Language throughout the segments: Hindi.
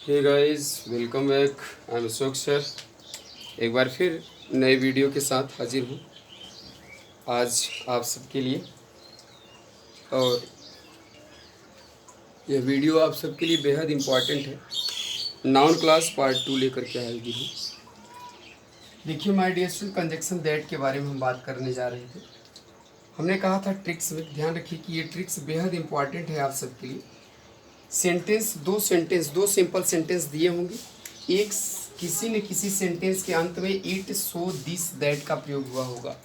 Hey guys, welcome back. I am Ashok sir. एक बार फिर नए वीडियो के साथ हाजिर हूँ आज आप सबके लिए। और यह वीडियो आप सबके लिए बेहद इम्पॉर्टेंट है। नाउन क्लास पार्ट 2 लेकर के हाजिर हूँ। देखिए my dear student, conjunction that के बारे में हम बात करने जा रहे थे। हमने कहा था ट्रिक्स में ध्यान रखिए कि ये ट्रिक्स बेहद इम्पॉर्टेंट है आप सबके लिए। दो सिंपल सेंटेंस दिए होंगे। एक किसी न किसी सेंटेंस के अंत में इट सो दिस दैट का प्रयोग हुआ होगा,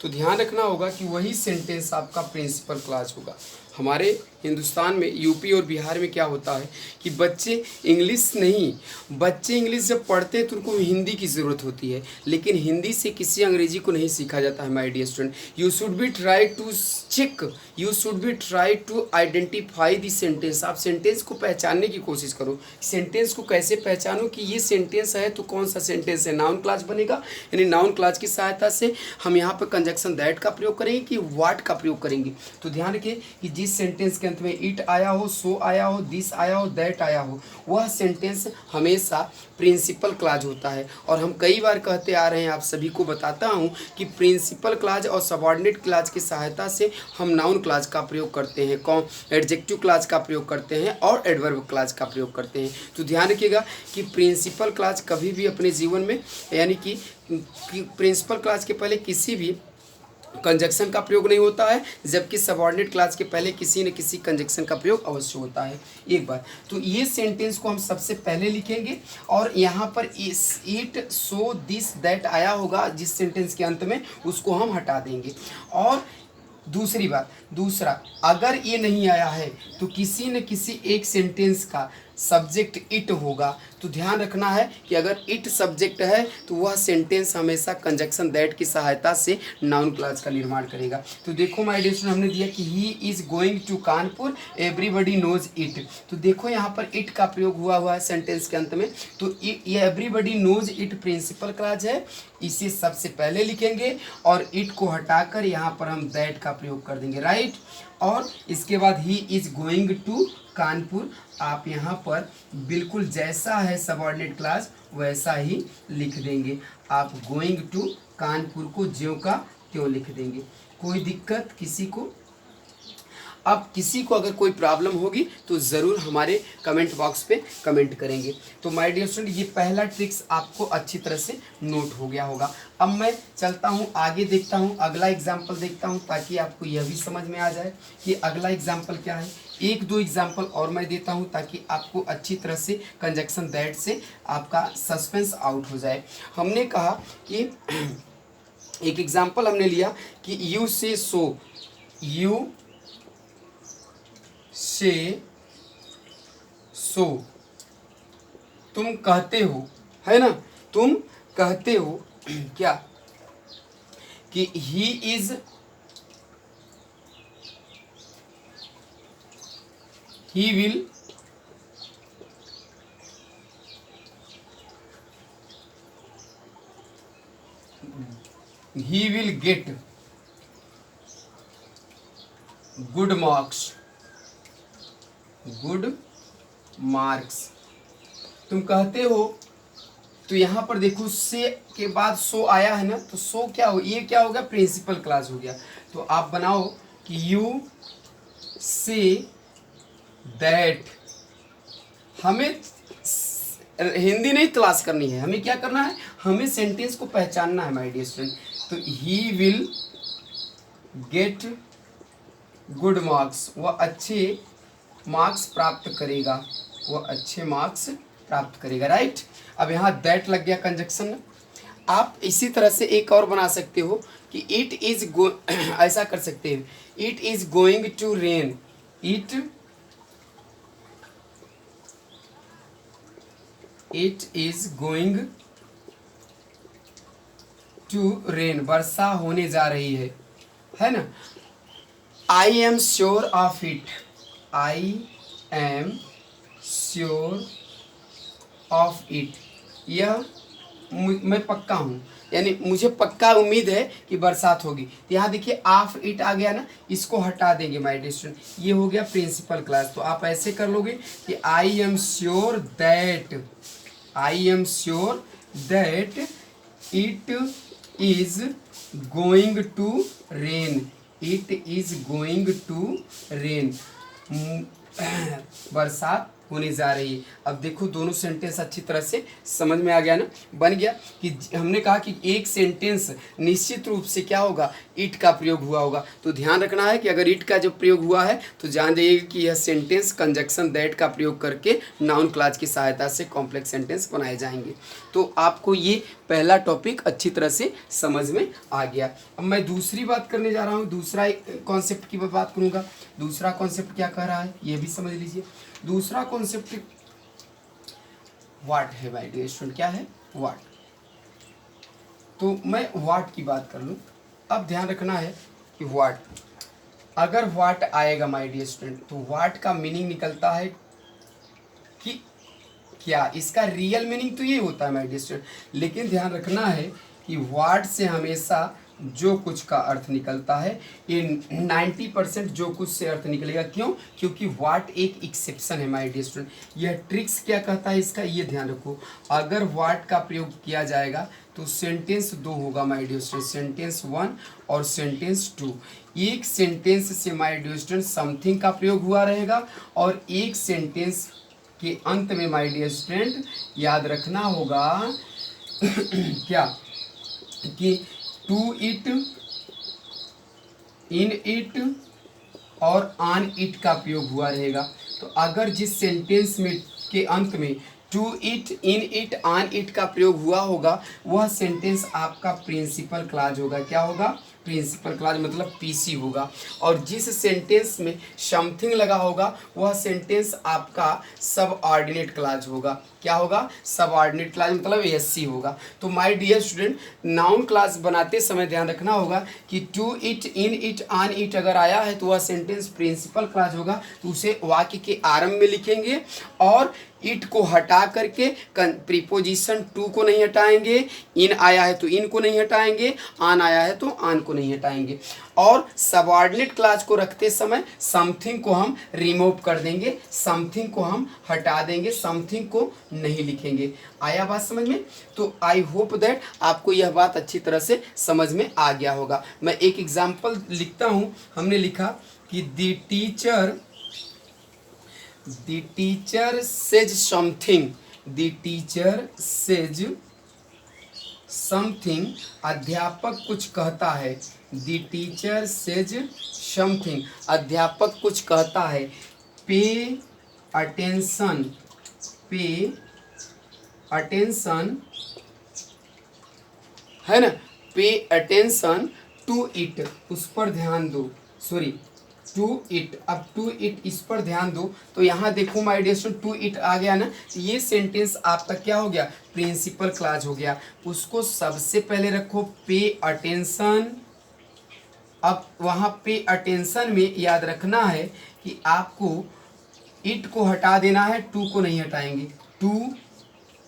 तो ध्यान रखना होगा कि वही सेंटेंस आपका प्रिंसिपल क्लॉज होगा। हमारे हिंदुस्तान में यूपी और बिहार में क्या होता है कि बच्चे इंग्लिश जब पढ़ते हैं तो उनको हिंदी की ज़रूरत होती है, लेकिन हिंदी से किसी अंग्रेजी को नहीं सीखा जाता है। My dear student, you should be try to check, you should be try to identify the sentence. आप सेंटेंस को पहचानने की कोशिश करो। सेंटेंस को कैसे पहचानो कि ये सेंटेंस है तो कौन सा सेंटेंस है। नाउन क्लॉज बनेगा, यानी नाउन क्लॉज की सहायता से हम यहाँ पर कंजक्शन दैट का प्रयोग करेंगे कि व्हाट का प्रयोग करेंगे। तो ध्यान रखिए कि जिस सेंटेंस के अंत में इट आया हो, सो आया हो, दिस आया हो, दैट आया हो, वह सेंटेंस हमेशा प्रिंसिपल क्लॉज होता है। और हम कई बार कहते आ रहे हैं, आप सभी को बताता हूँ कि प्रिंसिपल क्लॉज और सबऑर्डिनेट क्लॉज की सहायता से हम नाउन क्लॉज का प्रयोग करते हैं, एडजेक्टिव क्लॉज का प्रयोग करते हैं और एडवर्ब क्लॉज का प्रयोग करते हैं। तो ध्यान रखिएगा कि प्रिंसिपल क्लॉज कभी भी अपने जीवन में, यानी कि प्रिंसिपल क्लॉज के पहले किसी भी कंजक्शन का प्रयोग नहीं होता है, जबकि सबऑर्डिनेट क्लॉज के पहले किसी न किसी कंजक्शन का प्रयोग अवश्य होता है। एक बार तो ये सेंटेंस को हम सबसे पहले लिखेंगे और यहाँ पर इस इट सो दिस दैट आया होगा जिस सेंटेंस के अंत में, उसको हम हटा देंगे। और दूसरा अगर ये नहीं आया है तो किसी न किसी एक सेंटेंस का सब्जेक्ट इट होगा। तो ध्यान रखना है कि अगर इट सब्जेक्ट है तो वह सेंटेंस हमेशा कंजक्शन दैट की सहायता से नाउन क्लॉज का निर्माण करेगा। तो देखो माय डियर स्टूडेंट, हमने दिया कि he is going to Kanpur, everybody knows it. तो देखो यहाँ पर इट का प्रयोग हुआ है सेंटेंस के अंत में। तो ये everybody knows it principal clause है, इसे सबसे पहले लिखेंगे और इट को हटाकर यहाँ पर हम दैट का प्रयोग कर देंगे, राइट। और इसके बाद he is going to Kanpur, आप यहाँ पर बिल्कुल जैसा है सबऑर्डिनेट क्लॉज वैसा ही लिख देंगे। आप गोइंग टू कानपुर को ज्यों का त्यों लिख देंगे। कोई दिक्कत किसी को? अब किसी को अगर कोई प्रॉब्लम होगी तो ज़रूर हमारे कमेंट बॉक्स पे कमेंट करेंगे। तो माय डियर स्टूडेंट, ये पहला ट्रिक्स आपको अच्छी तरह से नोट हो गया होगा। अब मैं चलता हूँ आगे, देखता हूँ अगला एग्जाम्पल देखता हूँ, ताकि आपको यह भी समझ में आ जाए कि अगला एग्जाम्पल क्या है। एक दो एग्जाम्पल और मैं देता हूँ ताकि आपको अच्छी तरह से कंजक्शन दैट से आपका सस्पेंस आउट हो जाए। हमने कहा कि एक एग्जाम्पल हमने लिया कि यू से सो, यू से सो, तुम कहते हो, है ना, तुम कहते हो क्या कि he is, he will get good marks, तुम कहते हो। तो यहाँ पर देखो से के बाद सो आया है ना, तो सो क्या हो, ये क्या हो गया, प्रिंसिपल क्लॉज हो गया। तो आप बनाओ कि यू से दैट। हमें हिंदी नहीं तलाश करनी है, हमें क्या करना है, हमें सेंटेंस को पहचानना है माय डियर स्टूडेंट। तो he will get good marks, वह अच्छे मार्क्स प्राप्त करेगा, वह अच्छे मार्क्स प्राप्त करेगा, राइट। अब यहाँ दैट लग गया कंजक्शन। आप इसी तरह से एक और बना सकते हो कि इट इज ऐसा कर सकते हैं, it is going to rain, it is going to rain, वर्षा होने जा रही है ना। I am sure of it, I am sure of it, यह मैं पक्का हूँ, यानी मुझे पक्का उम्मीद है कि बरसात होगी। तो यहाँ देखिए ऑफ इट आ गया ना, इसको हटा देंगे माय डियर स्टूडेंट, ये हो गया प्रिंसिपल क्लास। तो आप ऐसे कर लोगे कि I am sure that it is going to rain, it is going to rain, बरसात होने जा रही है। अब देखो दोनों सेंटेंस अच्छी तरह से समझ में आ गया ना, बन गया कि हमने कहा कि एक सेंटेंस निश्चित रूप से क्या होगा, इट का प्रयोग हुआ होगा। तो ध्यान रखना है कि अगर इट का जब प्रयोग हुआ है तो जान जाइएगा कि यह सेंटेंस कंजक्शन दैट का प्रयोग करके नाउन क्लॉज की सहायता से कॉम्प्लेक्स सेंटेंस बनाए जाएंगे। तो आपको ये पहला टॉपिक अच्छी तरह से समझ में आ गया। अब मैं दूसरी बात करने जा रहा हूँ, दूसरा कॉन्सेप्ट की बात करूँगा। दूसरा कॉन्सेप्ट क्या कह रहा है ये भी समझ लीजिए। दूसरा कॉन्सेप्ट व्हाट है माय डियर स्टूडेंट, क्या है व्हाट। तो मैं व्हाट की बात कर लूँ। अब ध्यान रखना है कि व्हाट, अगर व्हाट आएगा माय डियर स्टूडेंट तो व्हाट का मीनिंग निकलता है कि क्या, इसका रियल मीनिंग तो ये होता है माय डियर स्टूडेंट, लेकिन ध्यान रखना है कि व्हाट से हमेशा जो कुछ का अर्थ निकलता है ये 90% जो कुछ से अर्थ निकलेगा। क्यों? क्योंकि व्हाट एक एक्सेप्शन है माय डियर स्टूडेंट। यह ट्रिक्स क्या कहता है इसका, ये ध्यान रखो। अगर व्हाट का प्रयोग किया जाएगा तो सेंटेंस दो होगा माय डियर स्टूडेंट, सेंटेंस 1 और सेंटेंस 2। एक सेंटेंस से माय डियर स्टूडेंट समथिंग का प्रयोग हुआ रहेगा और एक सेंटेंस के अंत में माय डियर स्टूडेंट याद रखना होगा क्या, कि टू इट, इन इट और ऑन इट का प्रयोग हुआ रहेगा। तो अगर जिस सेंटेंस में के अंत में to it, in it, on it का प्रयोग हुआ होगा वह सेंटेंस आपका प्रिंसिपल क्लॉज होगा। क्या होगा? प्रिंसिपल क्लॉज मतलब पीसी होगा। और जिस सेंटेंस में समथिंग लगा होगा वह सेंटेंस आपका सब ऑर्डिनेट क्लॉज होगा। क्या होगा? सब ऑर्डिनेट क्लॉज मतलब एससी होगा। तो my dear student noun clause बनाते समय ध्यान रखना होगा कि to it, in it, on it अगर आया है तो वह सेंटेंस प्रिंसिपल क्लॉज होगा। तो उसे वाक्य के आरंभ में लिखेंगे और इट को हटा करके प्रीपोजिशन टू को नहीं हटाएंगे, इन आया है तो इन को नहीं हटाएंगे, ऑन आया है तो ऑन को नहीं हटाएंगे। और सबऑर्डिनेट क्लॉज को रखते समय समथिंग को हम रिमूव कर देंगे, समथिंग को हम हटा देंगे, समथिंग को नहीं लिखेंगे। आया बात समझ में? तो आई होप दैट आपको यह बात अच्छी तरह से समझ में आ गया होगा। मैं एक एग्जाम्पल लिखता हूँ। हमने लिखा कि the teacher says something, the teacher says something, अध्यापक कुछ कहता है। द टीचर सेज समथिंग, अध्यापक कुछ कहता है। पे अटेंशन, पे अटेंशन है ना, पे अटेंशन टू इट, उस पर ध्यान दो, सॉरी टू इट। अब टू इट इस पर ध्यान दो। तो यहाँ देखो my dear student to it आ गया ना, ये सेंटेंस आपका क्या हो गया? प्रिंसिपल क्लॉज हो गया। उसको सबसे पहले रखो पे अटेंशन। अब वहाँ पे अटेंशन में याद रखना है कि आपको इट को हटा देना है, टू को नहीं हटाएंगे। टू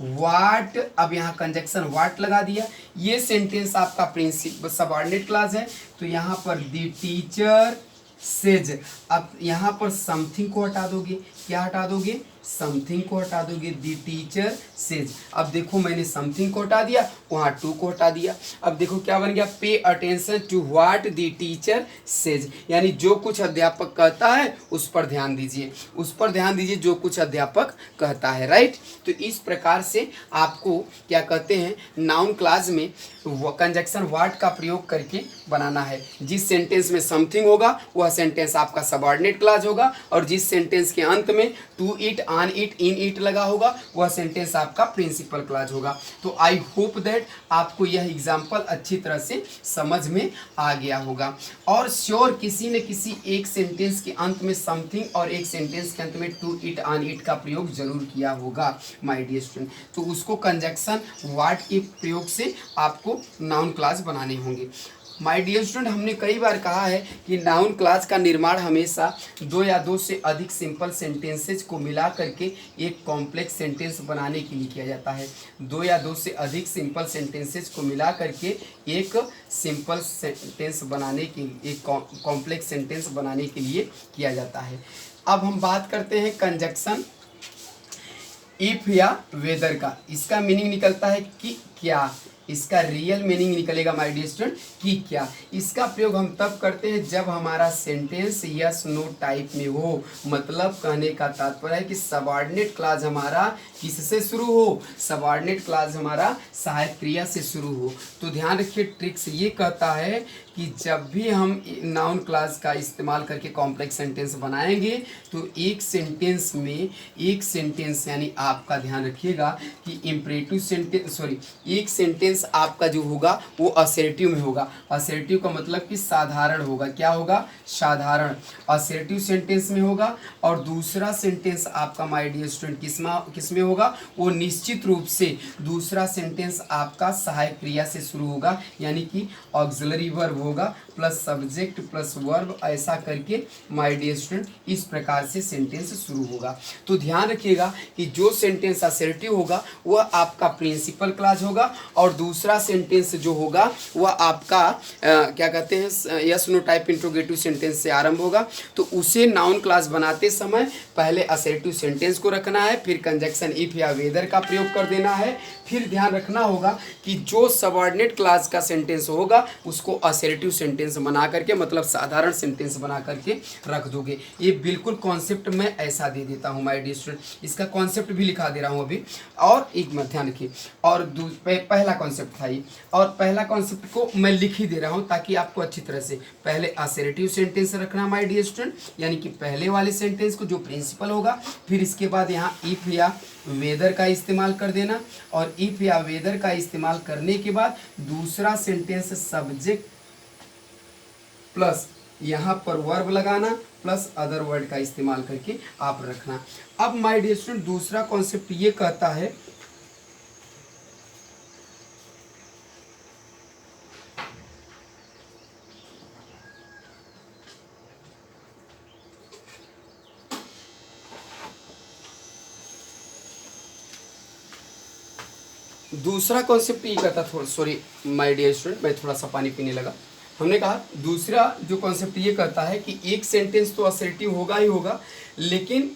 वाट, अब यहाँ कंजक्शन वाट लगा दिया। ये सेंटेंस आपका प्रिंसिपल सबऑर्डिनेट क्लॉज है। तो यहाँ पर द टीचर सेज, अब यहाँ पर समथिंग को हटा दोगे। क्या हटा दोगे? समथिंग को हटा दोगे। द टीचर सेज, अब देखो मैंने समथिंग को हटा दिया, वहाँ टू को हटा दिया। अब देखो क्या बन गया? Pay attention to what the teacher says, यानी जो कुछ अध्यापक कहता है उस पर ध्यान दीजिए, उस पर ध्यान दीजिए जो कुछ अध्यापक कहता है। राइट? तो इस प्रकार से आपको क्या कहते हैं नाउन क्लॉज में कंजक्शन व्हाट का प्रयोग करके बनाना है। जिस सेंटेंस में समथिंग होगा वह सेंटेंस आपका सबऑर्डिनेट क्लॉज होगा और जिस सेंटेंस के अंत में to it, on it, in it लगा होगा वह सेंटेंस आपका प्रिंसिपल क्लॉज होगा। तो आई होप दैट आपको यह एग्जाम्पल अच्छी तरह से समझ में आ गया होगा। और श्योर किसी न किसी एक सेंटेंस के अंत में समथिंग और एक सेंटेंस के अंत में टू इट, ऑन इट का प्रयोग जरूर किया होगा माय डियर स्टूडेंट। तो उसको कंजक्शन व्हाट के प्रयोग से आपको नाउन क्लॉज बनाने होंगे। माय डियर स्टूडेंट, हमने कई बार कहा है कि नाउन क्लास का निर्माण हमेशा दो या दो से अधिक सिंपल सेंटेंसेज को मिला करके एक कॉम्प्लेक्स सेंटेंस बनाने के लिए किया जाता है। दो या दो से अधिक सिंपल सेंटेंसेज को मिला करके एक सिंपल सेंटेंस बनाने के लिए, एक कॉम्प्लेक्स सेंटेंस बनाने के लिए किया जाता है। अब हम बात करते हैं कंजक्शन इफ या वेदर का। इसका मीनिंग निकलता है कि क्या, इसका रियल मीनिंग निकलेगा माय डियर स्टूडेंट कि क्या। इसका प्रयोग हम तब करते हैं जब हमारा सेंटेंस यस नो टाइप में हो। मतलब कहने का तात्पर्य है कि सबऑर्डिनेट क्लॉज हमारा किससे शुरू हो, सबऑर्डिनेट क्लॉज हमारा सहायक क्रिया से शुरू हो। तो ध्यान रखिए, ट्रिक्स ये कहता है कि जब भी हम नाउन क्लॉज का इस्तेमाल करके कॉम्प्लेक्स सेंटेंस बनाएंगे तो एक सेंटेंस में, एक सेंटेंस यानी आपका ध्यान रखिएगा कि इम्परेटिव सेंटेंस, सॉरी, एक सेंटेंस आपका जो होगा वो असर्टिव में होगा। असर्टिव का मतलब कि साधारण होगा। क्या होगा? साधारण, असर्टिव सेंटेंस में होगा। और दूसरा सेंटेंस आपका माय डियर स्टूडेंट किस में होगा? वो निश्चित रूप से दूसरा सेंटेंस आपका सहायक क्रिया से शुरू होगा, यानी कि ऑक्सिलरी वर्ब होगा प्लस सब्जेक्ट प्लस वर्ब, ऐसा करके माय डियर स्टूडेंट इस प्रकार से सेंटेंस शुरू होगा। तो ध्यान रखिएगा कि जो सेंटेंस असर्टिव होगा वह आपका प्रिंसिपल क्लॉज होगा और दूसरा सेंटेंस जो होगा वह आपका क्या कहते हैं, yes no type interrogative sentence से आरंभ होगा। तो उसे नाउन क्लॉज बनाते समय पहले असर्टिव सेंटेंस को रखना है, फिर कंजक्शन इफ या वेदर का प्रयोग कर देना है। फिर ध्यान रखना होगा कि जो सबऑर्डिनेट क्लॉज का सेंटेंस होगा उसको असर्टिव सेंटेंस बना करके, मतलब साधारण सेंटेंस बना करके रख दोगे। ये बिल्कुल कॉन्सेप्ट मैं ऐसा दे देता हूँ माय डियर स्टूडेंट, इसका कॉन्सेप्ट भी लिखा दे रहा हूँ अभी। और एक मत ध्यान रखिए, और पहला कॉन्सेप्ट था ये, और पहला कॉन्सेप्ट को मैं लिख ही दे रहा हूँ ताकि आपको अच्छी तरह से, पहले असर्टिव सेंटेंस रखना माय डियर स्टूडेंट, यानी कि पहले वाले सेंटेंस को जो प्रिंसिपल होगा। फिर इसके बाद यहाँ इफ या वेदर का इस्तेमाल कर देना, और इफ या वेदर का इस्तेमाल करने के बाद दूसरा सेंटेंस सब्जेक्ट प्लस यहाँ पर वर्ब लगाना प्लस अदर वर्ड का इस्तेमाल करके आप रखना। अब माय डियर स्टूडेंट दूसरा कॉन्सेप्ट ये कहता है दूसरा कॉन्सेप्ट ये कहता, थोड़ा सॉरी माय डियर स्टूडेंट, मैं थोड़ा सा पानी पीने लगा। हमने कहा दूसरा जो कॉन्सेप्ट ये कहता है कि एक सेंटेंस तो असर्टिव होगा ही होगा, लेकिन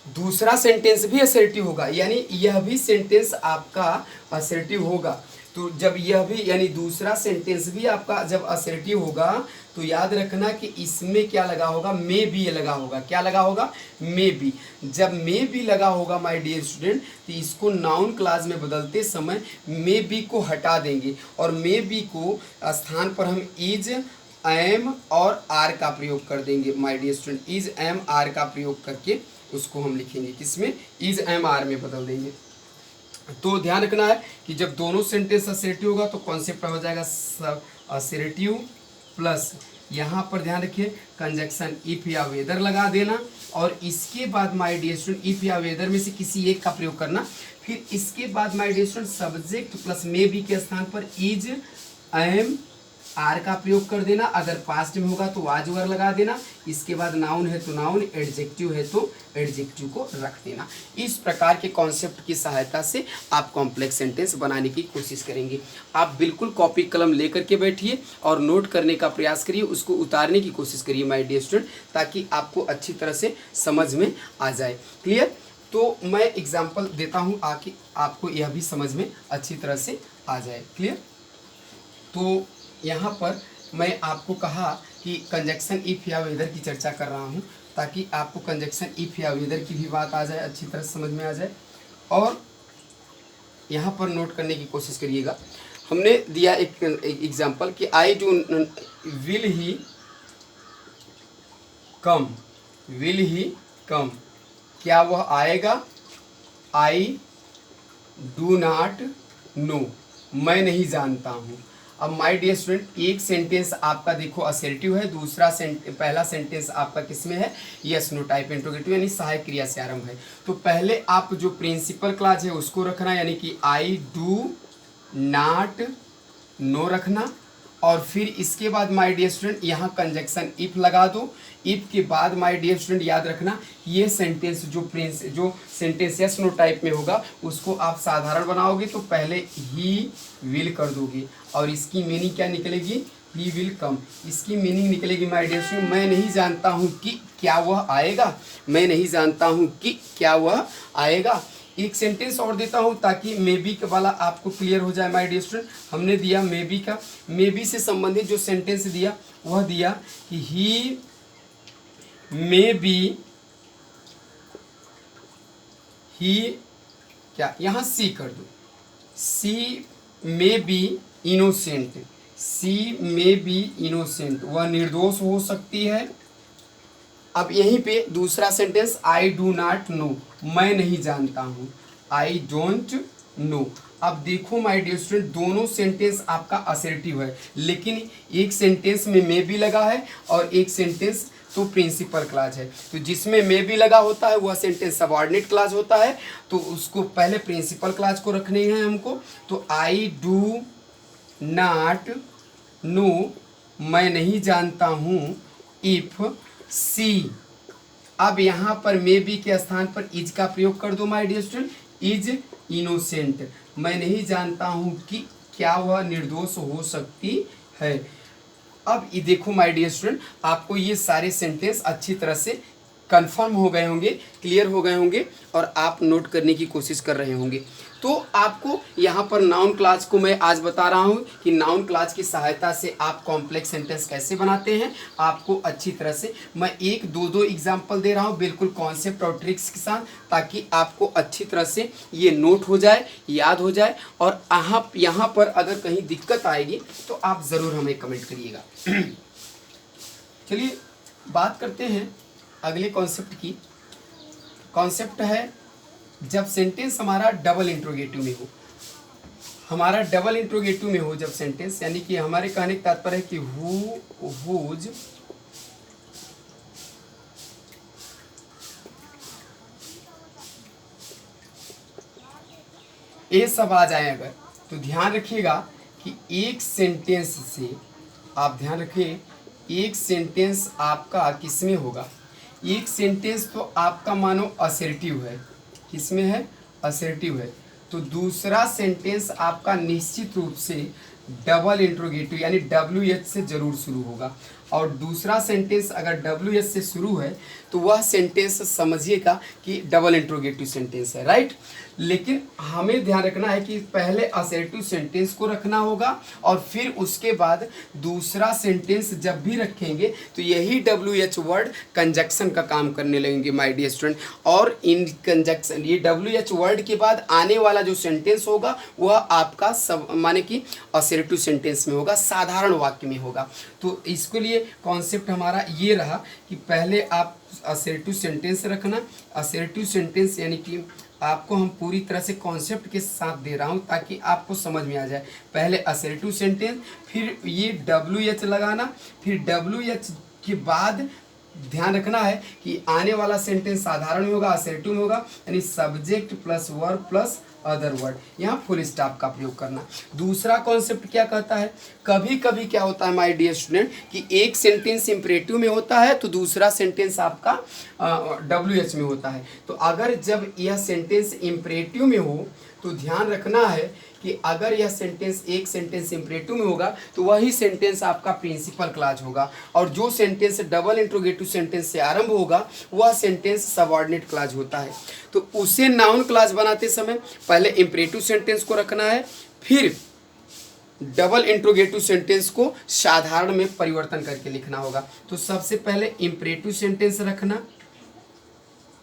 दूसरा सेंटेंस भी असर्टिव होगा, यानी यह भी सेंटेंस आपका असर्टिव होगा। तो जब यह भी, यानी दूसरा सेंटेंस भी आपका जब असर्टिव होगा तो याद रखना कि इसमें क्या लगा होगा, मे बी लगा होगा। क्या लगा होगा? May be. जब मे बी लगा होगा माय डियर स्टूडेंट तो इसको नाउन क्लॉज में बदलते समय मे बी को हटा देंगे और मे बी को स्थान पर हम इज, एम और आर का प्रयोग कर देंगे my dear student. Is, am, are का प्रयोग करके उसको हम लिखेंगे किसमें? इज, एम, आर में बदल देंगे। तो ध्यान रखना है कि जब दोनों सेंटेंस असर्टिव होगा तो कॉन्सेप्ट हो जाएगा असर्टिव प्लस, यहाँ पर ध्यान रखिए कंजक्शन इफ या वेदर लगा देना, और इसके बाद माय डियर स्टूडेंट इफ या वेदर में से किसी एक का प्रयोग करना। फिर इसके बाद my dear student subject plus may be के स्थान पर इज, एम, आर का प्रयोग कर देना। अगर पास्ट में होगा तो वाज वर लगा देना। इसके बाद नाउन है तो नाउन, एडजेक्टिव है तो एडजेक्टिव को रख देना। इस प्रकार के कॉन्सेप्ट की सहायता से आप कॉम्प्लेक्स सेंटेंस बनाने की कोशिश करेंगे। आप बिल्कुल कॉपी कलम लेकर के बैठिए और नोट करने का प्रयास करिए, उसको उतारने की कोशिश करिए माय डियर स्टूडेंट, ताकि आपको अच्छी तरह से समझ में आ जाए। क्लियर? तो मैं एग्जाम्पल देता हूँ आके आपको यह भी समझ में अच्छी तरह से आ जाए। क्लियर? तो यहाँ पर मैं आपको कहा कि कंजक्शन इफ या वेदर की चर्चा कर रहा हूँ ताकि आपको कंजक्शन इफ या वेदर की भी बात आ जाए, अच्छी तरह समझ में आ जाए। और यहाँ पर नोट करने की कोशिश करिएगा। हमने दिया एक एग्जाम्पल कि I do will he come, will he come, क्या वह आएगा? आई डू नॉट नो, मैं नहीं जानता हूँ। अब माय डियर स्टूडेंट एक सेंटेंस आपका देखो असर्टिव है, दूसरा पहला सेंटेंस आपका किसमें है? यस नो टाइप इंट्रोगेटिव, यानी सहायक क्रिया से आरंभ है। तो पहले आप जो प्रिंसिपल क्लॉज है उसको रखना, यानी कि आई डू नॉट नो रखना, और फिर इसके बाद माय डियर स्टूडेंट यहाँ कंजक्शन इफ लगा दो। इफ के बाद माय डियर स्टूडेंट याद रखना ये सेंटेंस जो सेंटेंस यस नो टाइप में होगा उसको आप साधारण बनाओगे तो पहले ही विल कर दोगे और इसकी मीनिंग क्या निकलेगी, ही विल कम। इसकी मीनिंग निकलेगी माय डियर स्टूडेंट मैं नहीं जानता हूँ कि क्या वह आएगा, मैं नहीं जानता हूँ कि क्या वह आएगा। एक सेंटेंस और देता हूँ ताकि मे बी वाला आपको क्लियर हो जाए माय डियर स्टूडेंट। हमने दिया मे बी का, मे बी से संबंधित जो सेंटेंस दिया वह दिया कि ही मे बी, ही क्या यहाँ सी कर दो, she may be innocent, she may be innocent, वह निर्दोष हो सकती है। अब यहीं पे दूसरा sentence I do not know, मैं नहीं जानता हूँ, आई डोंट नो। अब देखो माय डियर स्टूडेंट दोनों सेंटेंस आपका असर्टिव है, लेकिन एक सेंटेंस में मे बी लगा है और एक सेंटेंस तो प्रिंसिपल क्लॉज है। तो जिसमें मे बी लगा होता है वह सेंटेंस सबऑर्डिनेट क्लॉज होता है, तो उसको पहले प्रिंसिपल क्लॉज को रखने हैं हमको। तो आई डू नॉट नो, मैं नहीं जानता हूँ, इफ सी। अब यहाँ पर मे बी के स्थान पर इज का प्रयोग कर दो my dear student, is innocent, मैं नहीं जानता हूँ कि क्या वह निर्दोष हो सकती है। अब ये देखो माय डियर स्टूडेंट आपको ये सारे सेंटेंस अच्छी तरह से कंफर्म हो गए होंगे, क्लियर हो गए होंगे और आप नोट करने की कोशिश कर रहे होंगे। तो आपको यहाँ पर नाउन क्लॉज को मैं आज बता रहा हूँ कि नाउन क्लॉज की सहायता से आप कॉम्प्लेक्स सेंटेंस कैसे बनाते हैं, आपको अच्छी तरह से मैं एक दो एग्जाम्पल दे रहा हूँ बिल्कुल कॉन्सेप्ट और ट्रिक्स के साथ, ताकि आपको अच्छी तरह से ये नोट हो जाए, याद हो जाए। और आप यहाँ पर अगर कहीं दिक्कत आएगी तो आप ज़रूर हमें कमेंट करिएगा। चलिए बात करते हैं अगले कॉन्सेप्ट की। कॉन्सेप्ट है जब सेंटेंस हमारा डबल इंट्रोगेटिव में हो, हमारा डबल इंट्रोगेटिव में हो जब सेंटेंस, यानी कि हमारे कहने का तात्पर्य है कि हु, हुज, ये सब आ जाए अगर, तो ध्यान रखिएगा कि एक सेंटेंस से, आप ध्यान रखिए एक सेंटेंस आपका किसमें होगा, एक सेंटेंस तो आपका मानो असर्टिव है, किसमें है, असर्टिव है, तो दूसरा सेंटेंस आपका निश्चित रूप से डबल इंट्रोगेटिव यानी WH से जरूर शुरू होगा। और दूसरा सेंटेंस अगर WH से शुरू है तो वह सेंटेंस समझिएगा कि डबल इंट्रोगेटिव सेंटेंस है, राइट। लेकिन हमें ध्यान रखना है कि पहले असर्टिव सेंटेंस को रखना होगा और फिर उसके बाद दूसरा सेंटेंस जब भी रखेंगे तो यही WH वर्ड कंजक्शन का काम करने लगेंगे माय डियर स्टूडेंट। और इन कंजक्शन ये WH वर्ड के बाद आने वाला जो सेंटेंस होगा वह आपका सब माने कि असर्टिव सेंटेंस में होगा, साधारण वाक्य में होगा। तो इसके लिए कॉन्सेप्ट हमारा ये रहा कि पहले आप असर्टिव सेंटेंस रखना। असर्टिव सेंटेंस यानी कि आपको हम पूरी तरह से कॉन्सेप्ट के साथ दे रहा हूँ ताकि आपको समझ में आ जाए। पहले असर्टिव सेंटेंस, फिर ये WH लगाना, फिर WH के बाद ध्यान रखना है कि आने वाला सेंटेंस साधारण में होगा, असर्टिव में होगा, यानी subject plus verb plus other word, यहाँ फुल स्टॉप का प्रयोग करना। दूसरा कॉन्सेप्ट क्या कहता है, कभी कभी क्या होता है माय डियर स्टूडेंट कि एक सेंटेंस इंपरेटिव में होता है तो दूसरा सेंटेंस आपका WH में होता है। तो अगर जब यह सेंटेंस इंपरेटिव में हो तो ध्यान रखना है कि अगर यह सेंटेंस एक सेंटेंस इंपरेटिव में होगा तो वही सेंटेंस आपका प्रिंसिपल क्लॉज होगा, और जो सेंटेंस डबल इंट्रोगेटिव सेंटेंस से आरंभ होगा वह सेंटेंस सबऑर्डिनेट क्लॉज होता है। तो उसे नाउन क्लॉज बनाते समय पहले इंपरेटिव सेंटेंस को रखना है, फिर डबल इंट्रोगेटिव सेंटेंस को साधारण में परिवर्तन करके लिखना होगा। तो सबसे पहले इंपरेटिव सेंटेंस रखना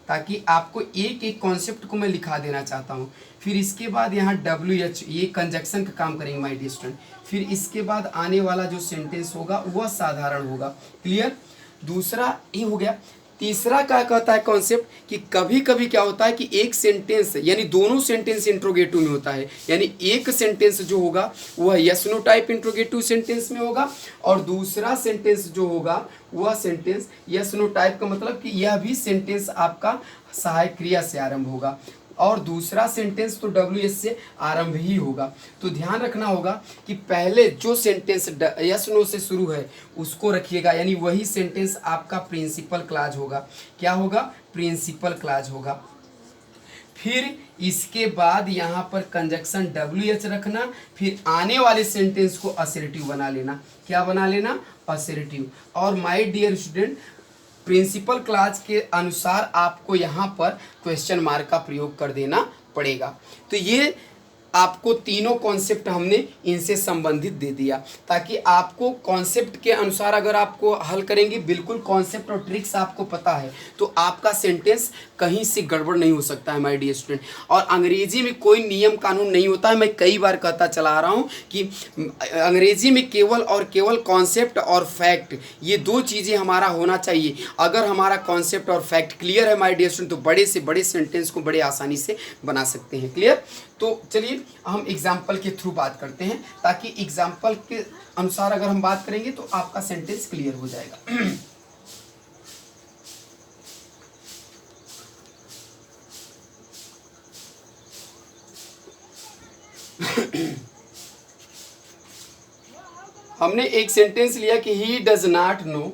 ताकि आपको एक एक कॉन्सेप्ट को मैं लिखा देना चाहता हूँ। फिर इसके बाद यहाँ WH ये कंजक्शन का काम करेंगे माय डियर स्टूडेंट। फिर इसके बाद आने वाला जो सेंटेंस होगा वह साधारण होगा, क्लियर। दूसरा ये हो गया। तीसरा क्या कहता है कॉन्सेप्ट कि कभी कभी क्या होता है कि एक सेंटेंस यानी दोनों सेंटेंस इंट्रोगेटिव में होता है, यानी एक सेंटेंस जो होगा वह yes no type interrogative sentence में होगा और दूसरा सेंटेंस जो होगा वह सेंटेंस यस नो टाइप का मतलब कि यह भी सेंटेंस आपका सहायक क्रिया से आरंभ होगा। और दूसरा सेंटेंस तो WH से आरंभ ही होगा। तो ध्यान रखना होगा कि पहले जो सेंटेंस यस नो से शुरू है उसको रखिएगा, यानी वही सेंटेंस आपका प्रिंसिपल क्लॉज होगा। क्या होगा? प्रिंसिपल क्लॉज होगा। फिर इसके बाद यहाँ पर कंजक्शन WH रखना, फिर आने वाले सेंटेंस को असर्टिव बना लेना। क्या बना लेना? असर्टिव। और my dear student, principal clause के अनुसार आपको यहाँ पर क्वेश्चन मार्क का प्रयोग कर देना पड़ेगा। तो ये आपको तीनों कॉन्सेप्ट हमने इनसे संबंधित दे दिया, ताकि आपको कॉन्सेप्ट के अनुसार अगर आपको हल करेंगे, बिल्कुल कॉन्सेप्ट और ट्रिक्स आपको पता है, तो आपका सेंटेंस कहीं से गड़बड़ नहीं हो सकता है माय डियर स्टूडेंट। और अंग्रेजी में कोई नियम कानून नहीं होता है। मैं कई बार कहता चला आ रहा हूँ कि अंग्रेजी में केवल और केवल कॉन्सेप्ट और फैक्ट, ये दो चीज़ें हमारा होना चाहिए। अगर हमारा कॉन्सेप्ट और फैक्ट क्लियर है माय डियर स्टूडेंट, तो बड़े से बड़े सेंटेंस को बड़े आसानी से बना सकते हैं। क्लियर? तो चलिए हम एग्जाम्पल के थ्रू बात करते हैं, ताकि एग्जाम्पल के अनुसार अगर हम बात करेंगे तो आपका सेंटेंस क्लियर हो जाएगा। हमने एक सेंटेंस लिया कि ही डज नॉट नो,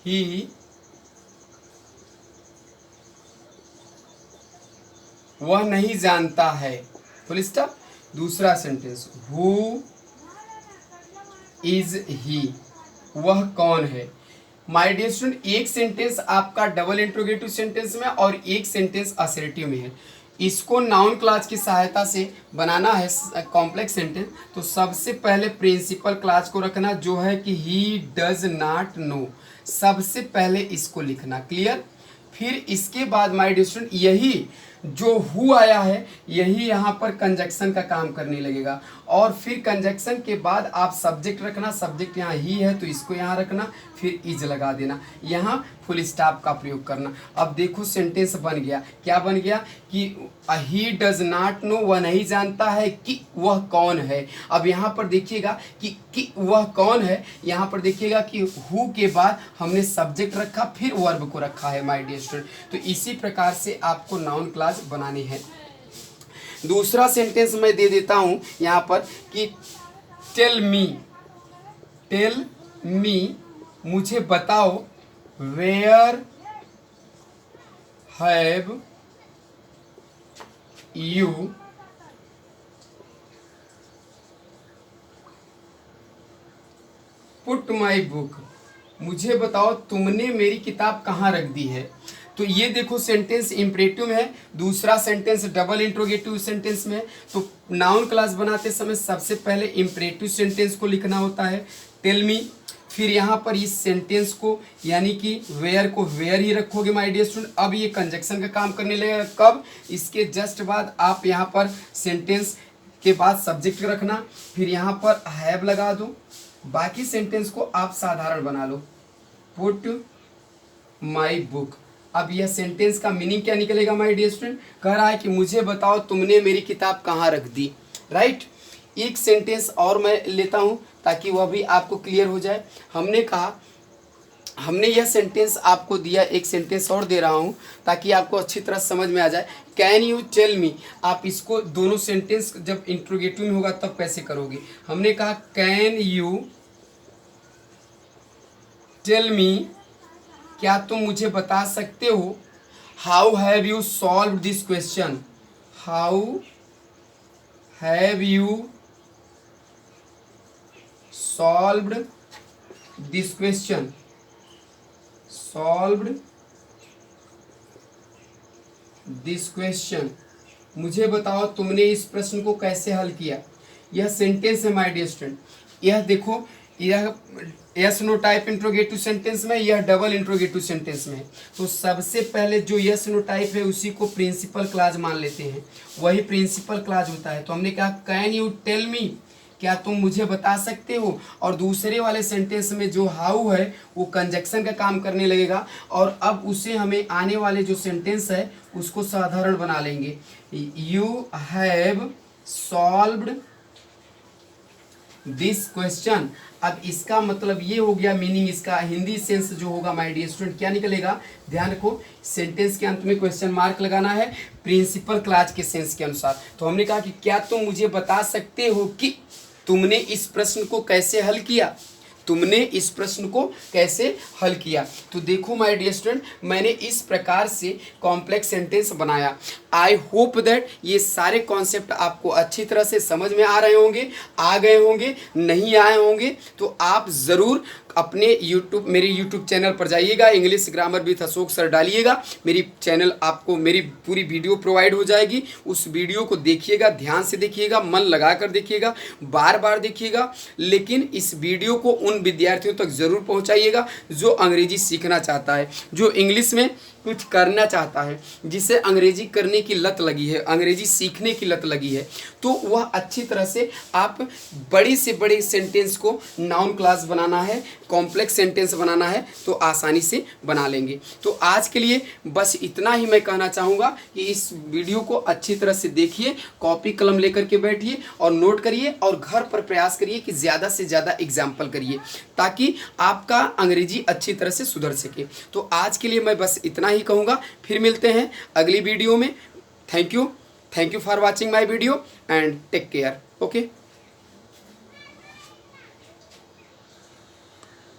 ही वह नहीं जानता है, फुल स्टॉप। दूसरा सेंटेंस, हु इज ही, वह कौन है। माय डियर स्टूडेंट, एक सेंटेंस आपका डबल इंट्रोगेटिव सेंटेंस में और एक सेंटेंस असर्टिव में है। इसको नाउन क्लॉज की सहायता से बनाना है कॉम्प्लेक्स सेंटेंस। तो सबसे पहले प्रिंसिपल क्लॉज को रखना, जो है कि ही डज नॉट नो, सबसे पहले इसको लिखना। क्लियर? फिर इसके बाद माय डियर स्टूडेंट, यही जो हु आया है यही यहाँ पर कंजक्शन का काम करने लगेगा। और फिर कंजक्शन के बाद आप सब्जेक्ट रखना, सब्जेक्ट यहाँ ही है तो इसको यहाँ रखना, फिर इज लगा देना, यहाँ फुल स्टॉप का प्रयोग करना। अब देखो सेंटेंस बन गया। क्या बन गया? कि ही डज नॉट नो, वह नहीं जानता है कि वह कौन है। अब यहाँ पर देखिएगा कि वह कौन है, यहाँ पर देखिएगा कि हु के बाद हमने सब्जेक्ट रखा, फिर वर्ब को रखा है माय डियर स्टूडेंट। तो इसी प्रकार से आपको नाउन क्लॉज बनाने हैं। दूसरा सेंटेंस मैं दे देता हूं यहाँ पर कि टेल मी, मुझे बताओ, where have you put my book, मुझे बताओ तुमने मेरी किताब कहाँ रख दी है। तो ये देखो सेंटेंस इंपरेटिव में है, दूसरा सेंटेंस डबल इंट्रोगेटिव सेंटेंस में है। तो नाउन क्लॉज बनाते समय सबसे पहले इंपरेटिव सेंटेंस को लिखना होता है, टेल मी। फिर यहाँ पर इस सेंटेंस को यानी कि वेयर को वेयर ही रखोगे माय डियर स्टूडेंट। अब ये कंजक्शन का काम करने लगेगा। कब? इसके जस्ट बाद आप यहाँ पर सेंटेंस के बाद सब्जेक्ट रखना, फिर यहाँ पर हैव लगा दो, बाकी सेंटेंस को आप साधारण बना लो, पुट माई बुक। अब यह सेंटेंस का मीनिंग क्या निकलेगा माय डियर स्टूडेंट? कह रहा है कि मुझे बताओ तुमने मेरी किताब कहाँ रख दी। राइट? एक सेंटेंस और मैं लेता हूँ ताकि वह भी आपको क्लियर हो जाए। हमने कहा, हमने यह सेंटेंस आपको दिया, एक सेंटेंस और दे रहा हूँ ताकि आपको अच्छी तरह समझ में आ जाए। कैन यू टेल मी, आप इसको दोनों सेंटेंस जब इंट्रोगेटिव में होगा तब कैसे करोगे। हमने कहा कैन यू टेल मी, क्या तुम मुझे बता सकते हो, how have you solve this question, how have you solved this question, solved this question, मुझे बताओ तुमने इस प्रश्न को कैसे हल किया। यह सेंटेंस है माय डियर स्टूडेंट। यह देखो, यह yes no type interrogative sentence में, यह डबल इंट्रोगेटिव सेंटेंस में है। तो सबसे पहले जो यस नो टाइप है उसी को प्रिंसिपल क्लॉज मान लेते हैं, वही प्रिंसिपल क्लॉज होता है। तो हमने कहा कैन यू टेल मी, क्या तुम मुझे बता सकते हो। और दूसरे वाले सेंटेंस में जो हाउ है वो कंजक्शन का काम करने लगेगा। और अब उसे हमें आने वाले जो सेंटेंस है उसको साधारण बना लेंगे, you have solved this question. अब इसका मतलब ये हो गया, मीनिंग इसका हिंदी सेंस जो होगा माय डियर स्टूडेंट क्या निकलेगा, ध्यान रखो, सेंटेंस के अंत में क्वेश्चन मार्क लगाना है प्रिंसिपल क्लॉज के सेंस के अनुसार। तो हमने कहा कि क्या तुम मुझे बता सकते हो कि तुमने इस प्रश्न को कैसे हल किया, तुमने इस प्रश्न को कैसे हल किया। तो देखो माय डियर स्टूडेंट, मैंने इस प्रकार से कॉम्प्लेक्स सेंटेंस बनाया। आई होप दैट ये सारे कॉन्सेप्ट आपको अच्छी तरह से समझ में आ रहे होंगे, आ गए होंगे, नहीं आए होंगे तो आप ज़रूर अपने मेरे यूट्यूब चैनल पर जाइएगा, English grammar with Ashok sir डालिएगा, मेरी चैनल आपको मेरी पूरी वीडियो प्रोवाइड हो जाएगी। उस वीडियो को देखिएगा, ध्यान से देखिएगा, मन लगा कर देखिएगा, बार बार देखिएगा, लेकिन इस वीडियो को उन विद्यार्थियों तक ज़रूर पहुंचाइएगा जो अंग्रेजी सीखना चाहता है, जो इंग्लिश में कुछ करना चाहता है, जिसे अंग्रेजी करने की लत लगी है, अंग्रेजी सीखने की लत लगी है, तो वह अच्छी तरह से आप बड़ी से बड़े सेंटेंस को नाउन क्लास बनाना है, कॉम्प्लेक्स सेंटेंस बनाना है तो आसानी से बना लेंगे। तो आज के लिए बस इतना ही मैं कहना चाहूँगा कि इस वीडियो को अच्छी तरह से देखिए, कॉपी कलम लेकर के बैठिए और नोट करिए और घर पर प्रयास करिए कि ज़्यादा से ज़्यादा एग्जाम्पल करिए ताकि आपका अंग्रेजी अच्छी तरह से सुधर सके। तो आज के लिए मैं बस इतना ही कहूँगा, फिर मिलते हैं अगली वीडियो में। Thank you for watching my video and take care. Okay.